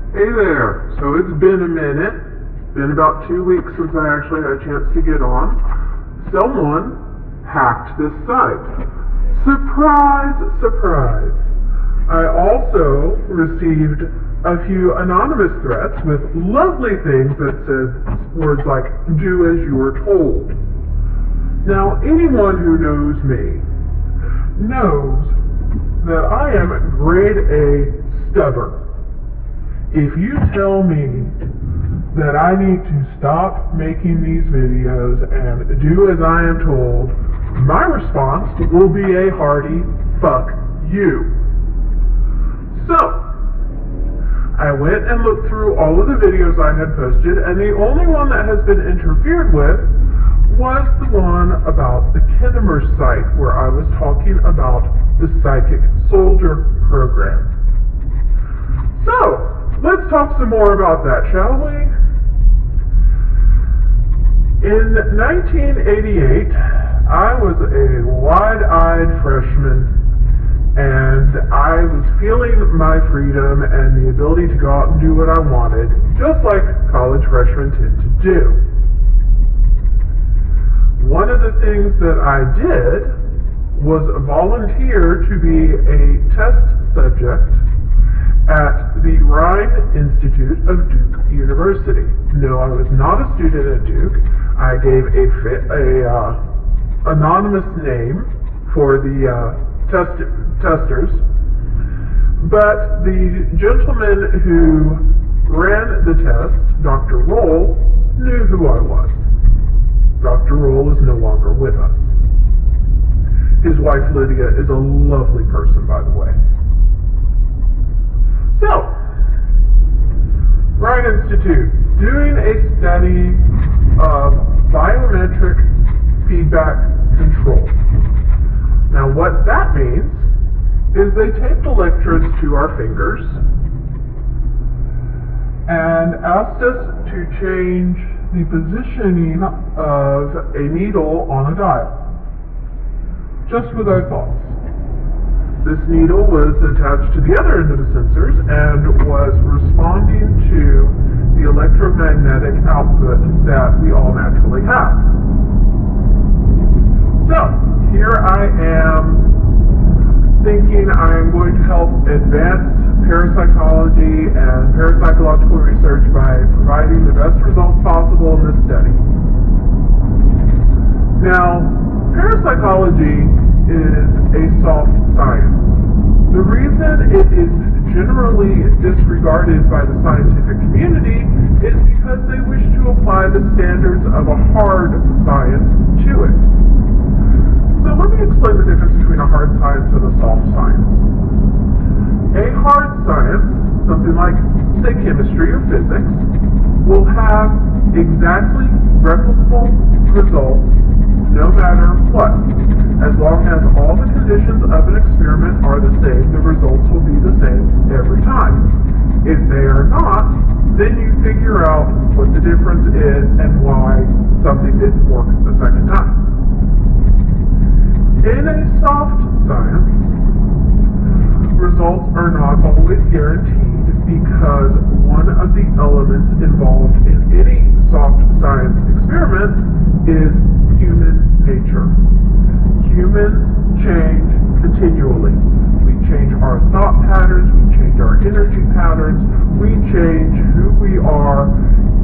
Hey there. So it's been a minute. Been about 2 weeks since I actually had a chance to get on. Someone hacked this site. Surprise, surprise. I also received a few anonymous threats with lovely things that said words like, do as you are told. Now, anyone who knows me knows that I am grade A stubborn. If you tell me that I need to stop making these videos and do as I am told, my response will be a hearty fuck you. So, I went and looked through all of the videos I had posted, and the only one that has been interfered with was the one about the Kennemer site where I was talking about the Psychic Soldier program. So, let's talk some more about that, shall we? In 1988, I was a wide-eyed freshman, and I was feeling my freedom and the ability to go out and do what I wanted, just like college freshmen tend to do. One of the things that I did was volunteer to be a test subject at the Rhine Institute of Duke University. No, I was not a student at Duke. I gave a anonymous name for the testers, but the gentleman who ran the test, Dr. Roll, knew who I was. Dr. Roll is no longer with us. His wife Lydia is a lovely person, by the way. So, Rhine Institute, doing a study of biometric feedback control. Now what that means is they taped electrodes to our fingers and asked us to change the positioning of a needle on a dial, just with our thoughts. This needle was attached to the other end of the sensors and was responding to the electromagnetic output that we all naturally have. So, here I am thinking I am going to help advance parapsychology and parapsychological research by providing the best results possible in this study. Now, parapsychology is a soft science. The reason it is generally disregarded by the scientific community is because they wish to apply the standards of a hard science to it. So let me explain the difference between a hard science and a soft science. A hard science, something like, say, chemistry or physics, will have exactly replicable results no matter what. As long as all the conditions of an experiment are the same, the results will be the same every time. If they are not, then you figure out what the difference is and why something didn't work the second time. In a soft science, results are not always guaranteed because one of the elements involved in any soft science experiment is human nature. Humans change continually. We change our thought patterns, we change our energy patterns, we change who we are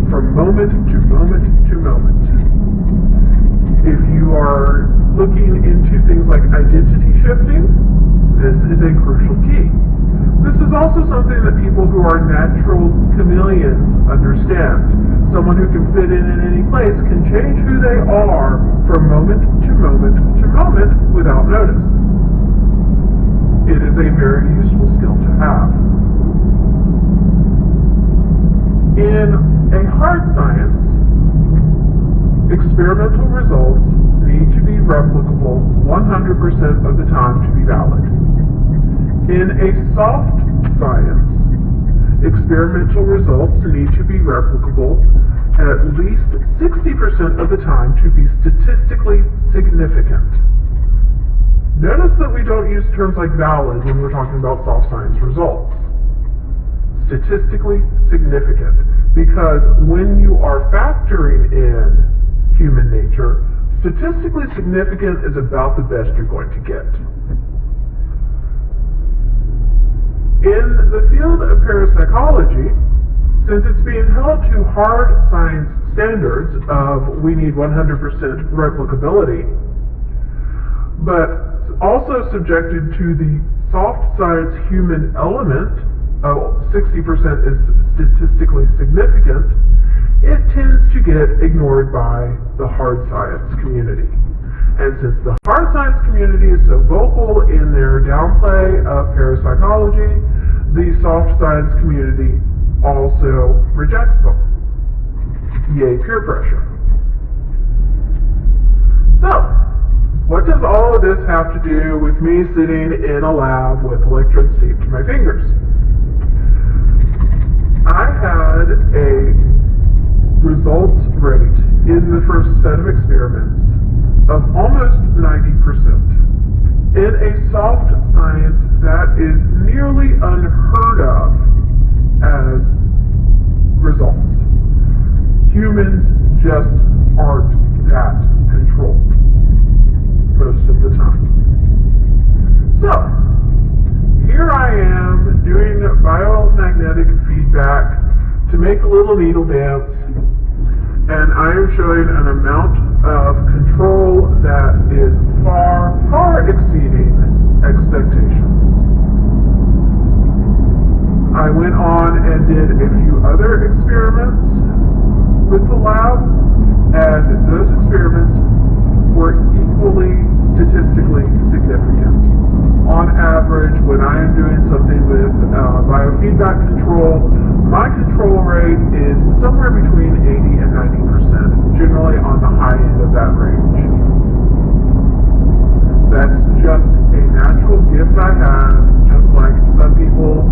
from moment to moment to moment. If you are looking into things like identity shifting, this is a crucial key. This is also something that people who are natural chameleons understand. Someone who can fit in any place can change who they are from moment to moment to moment without notice. It is a very useful skill to have. In a hard science, experimental results need to be replicable 100% of the time to be valid. In a soft science, experimental results need to be replicable at least 60% of the time to be statistically significant. Notice that we don't use terms like valid when we're talking about soft science results. statistically significant, because when you are factoring in human nature, statistically significant is about the best you're going to get. In the field of parapsychology, since it's being held to hard science standards of we need 100% replicability, but also subjected to the soft science human element of 60% is statistically significant, it tends to get ignored by the hard science community. And since the hard science community is so vocal in their downplay of parapsychology, the soft science community also rejects them. Yay, peer pressure. So, what does all of this have to do with me sitting in a lab with electrodes taped to my fingers? I had a results rate in the first set of experiments of almost 90%. In a soft science, that is nearly unheard of as results. Humans just aren't that controlled most of the time. So, here I am doing biomagnetic feedback to make a little needle dance, and I am showing an amount of control that is far, far exceeding expectations. I went on and did a few other experiments with the lab, and those experiments were equally statistically significant. On average, when I am doing something with biofeedback control, my control rate is somewhere between 80 and 90%, generally on the high end of that range. That's just a natural gift I have, just like some people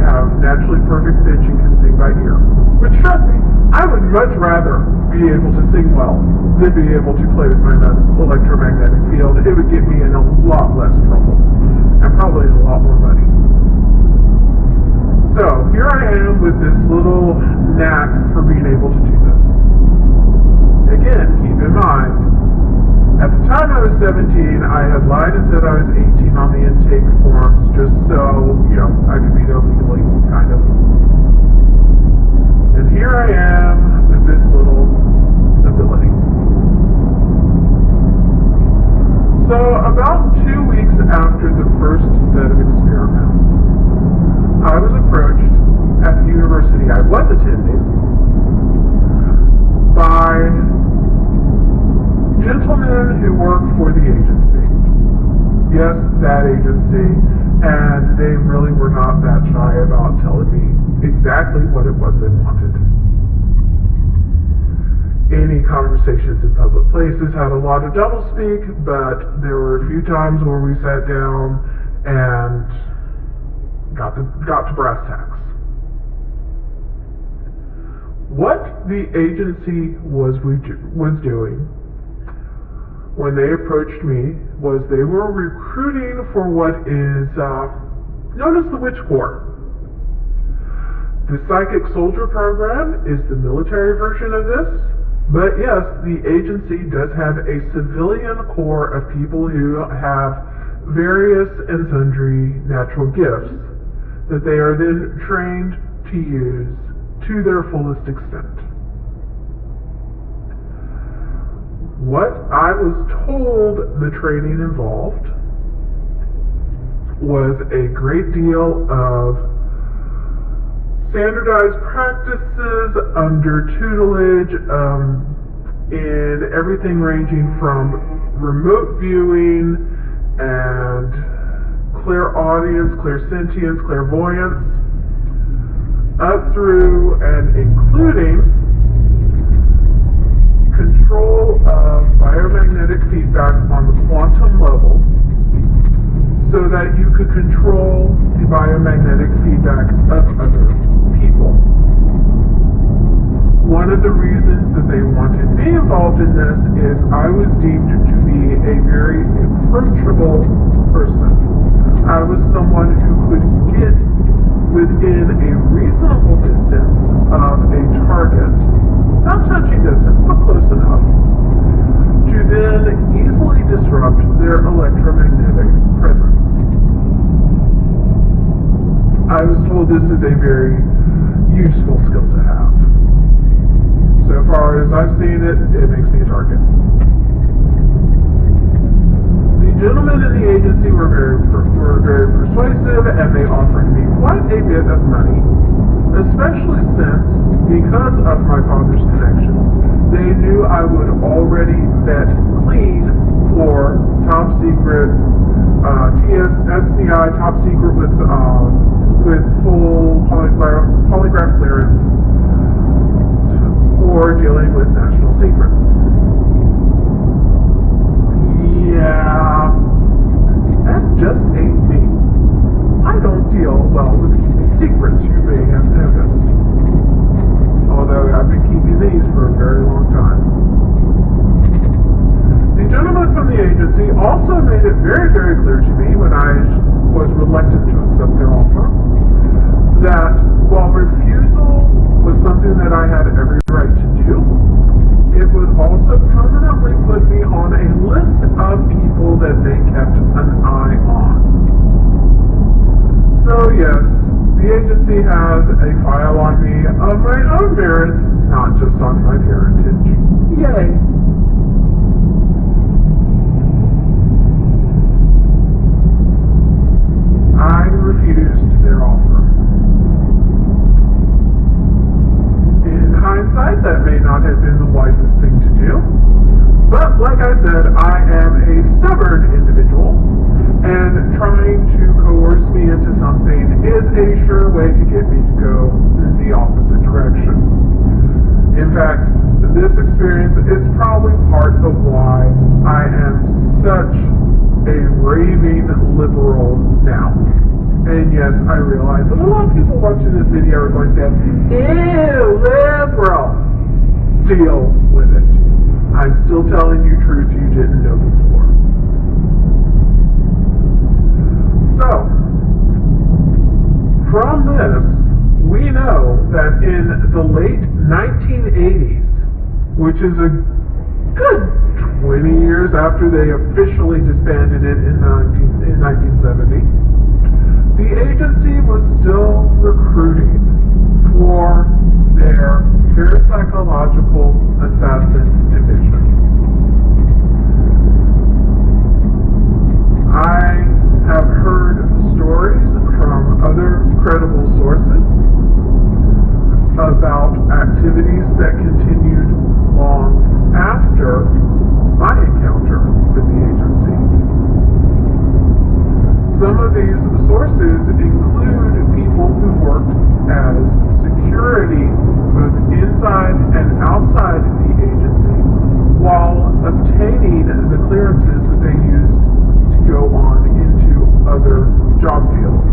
have naturally perfect pitch and can sing by ear. Which, trust me, I would much rather be able to sing well than be able to play with my electromagnetic field. It would get me in a lot less trouble, and probably a lot more money. So, here I am with this little knack for being able to do this. Again, keep in mind, at the time I was 17, I had lied and said I was 18 on the intake forms, just so, I could be there legally, kind of. And here I am with this little ability. So, about 2 weeks after the first set of experiments, I was approached at the university I was attending by gentlemen who work for the agency. Yes, that agency, and they really were not that shy about telling me exactly what it was they wanted. Any conversations in public places had a lot of doublespeak, but there were a few times where we sat down and got to brass tacks. What the agency was doing when they approached me was they were recruiting for what is known as the Witch Corps. The Psychic Soldier program is the military version of this, but yes, the agency does have a civilian corps of people who have various and sundry natural gifts that they are then trained to use to their fullest extent. What I was told the training involved was a great deal of standardized practices under tutelage in everything ranging from remote viewing and clairaudience, clairsentience, clairvoyance, up through and including control of biomagnetic feedback on the quantum level so that you could control the biomagnetic feedback of other people. One of the reasons that they wanted me involved in this is I was deemed to be a very approachable person. I was someone who could get within a reasonable I was told this is a very useful skill to have. So far as I've seen it, it makes me a target. The gentlemen in the agency were very persuasive, and they offered me quite a bit of money, especially since, because of my father's connections, they knew I would already vet clean for top secret, SCI, top secret with full polygraph clearance for dealing with national secrets. Yeah, that just ain't me. I don't deal well with keeping secrets, you may have noticed. Although I've been keeping these for a very long time. The gentleman from the agency also made it very, very clear to me when I was reluctant to accept their offer that while refusal was something that I had every right to do, it would also permanently put me on a list of people that they kept an eye on. So yes, the agency has a file on me of my own merits, not just on my parentage. Yay! I refused their offer. In hindsight, that may not have been the wisest thing to do, but like I said, I am a stubborn individual, and trying to coerce me into something is a sure way to get me to go in the opposite direction. In fact, this experience is probably part of why I am such a raving liberal now. And yes, I realize that a lot of people watching this video are going to say, ew, liberal. Deal with it. I'm still telling you truth you didn't know before. So, from this, we know that in the late 1980s, which is a good 20 years after they officially disbanded it in 1970, the agency was still recruiting for their parapsychological assassin division. I have heard stories from other credible sources about activities that continued long after my encounter with the agency. Some of these sources include people who worked as security both inside and outside the agency while obtaining the clearances that they used to go on into other job fields.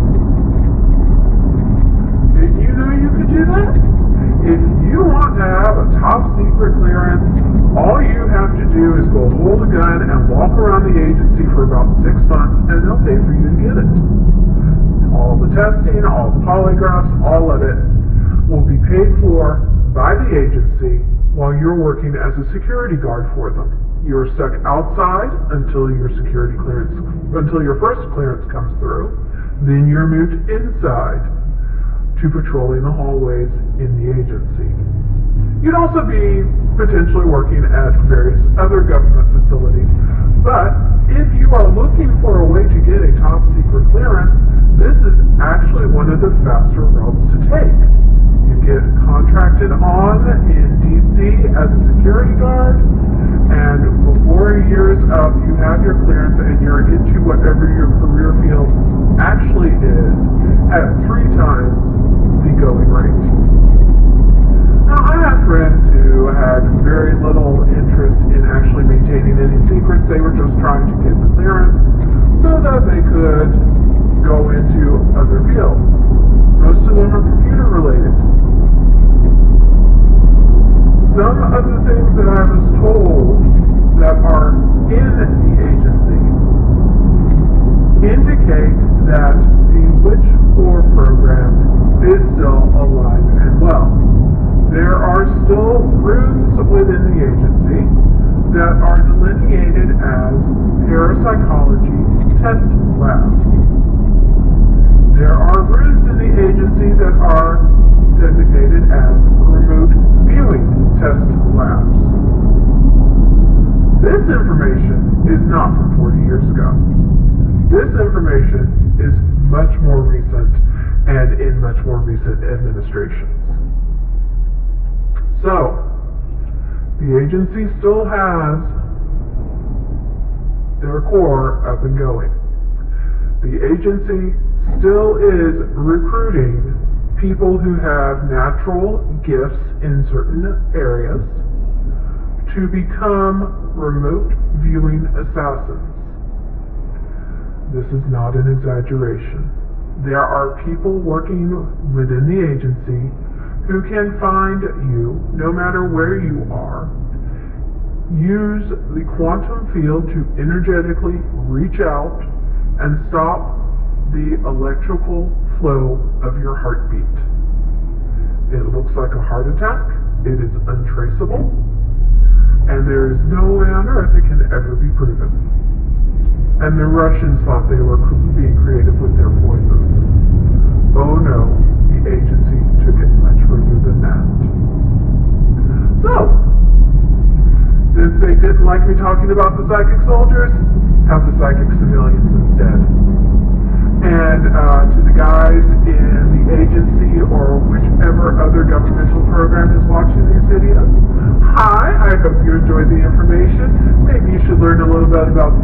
Did you know you could do that? If you want to have a top secret clearance, all you have to do is go hold a gun and walk around the agency for about 6 months, and they'll pay for you to get it. All the testing, all the polygraphs, all of it will be paid for by the agency while you're working as a security guard for them. You're stuck outside until your security clearance, until your first clearance comes through. Then you're moved inside to patrolling the hallways in the agency. You'd also be potentially working at various other government facilities, but if you are looking for a way to get a top secret clearance, this is actually one of the faster routes to take. You get contracted on in DC as a security guard, and before a year's up, you have your clearance and you're into whatever your career field actually is at 3 times the going rate. Now, I have friends who had very little interest in actually maintaining any secrets. They were just trying to get the clearance so that they could go into other fields. Most of them are computer related. Some of the things that I was told that are in the agency indicate that the Witch 4 program is still alive and well. There are still rooms within the agency that are delineated as parapsychology test labs. There are rooms in much more recent administrations. So, the agency still has their core up and going. The agency still is recruiting people who have natural gifts in certain areas to become remote viewing assassins. This is not an exaggeration. There are people working within the agency who can find you, no matter where you are, use the quantum field to energetically reach out and stop the electrical flow of your heartbeat. It looks like a heart attack. It is untraceable. And there is no way on earth it can ever be proven. And the Russians thought they were being creative with their poisons. Oh no, the agency took it much further than that. So, since they didn't like me talking about the psychic soldiers, have the psychic civilians instead. And to the guys in the agency or whichever other governmental program is watching these videos, hi, I hope you enjoyed the information. Maybe you should learn a little bit about